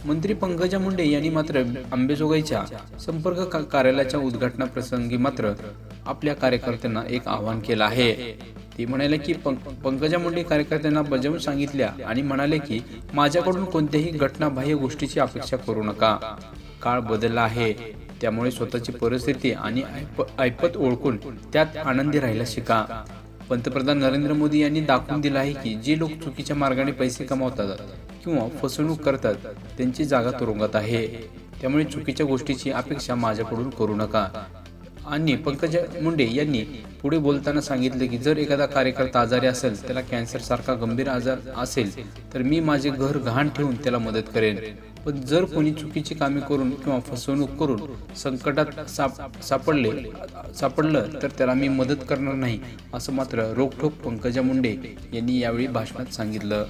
मंत्री पंकजा मुंडे यांनी मात्र अंबेजोगाईच्या संपर्क कार्यालयाच्या उद्घाटनाप्रसंगी मात्र आपल्या कार्यकर्त्यांना एक आवाहन केलं आहे। ते म्हणाले की पंकजा मुंडे कार्यकर्त्यांना बजावून सांगितल्या आणि म्हणाले की माझ्याकडून कोणत्याही घटनाबाह्य गोष्टीची अपेक्षा करू नका। काळ बदलला आहे, त्यामुळे स्वतःची परिस्थिती आणि ऐपत ओळखून त्यात आनंदी राहायला शिका। पंतप्रधान नरेंद्र मोदी यांनी दाखवून दिलं आहे की जे लोक चुकीच्या मार्गाने पैसे कमावतात किंवा फसवणूक करतात त्यांची जागा तुरुंगात आहे। त्यामुळे चुकीच्या गोष्टीची अपेक्षा माझ्याकडून करू नका। आणि पंकजा मुंडे यांनी पुढे बोलताना सांगितले की जर एखादा कार्यकर्ता आजारी असेल, त्याला कॅन्सर सारखा गंभीर आजार असेल तर मी माझे घर गहाण ठेवून त्याला मदत करेन, पण जर कोणी चुकीची कामे करून किंवा फसवणूक करून संकटात सापडलं तर त्याला मी मदत करणार नाही, असं मात्र रोखठोक पंकजा मुंडे यांनी यावेळी भाषणात सांगितलं।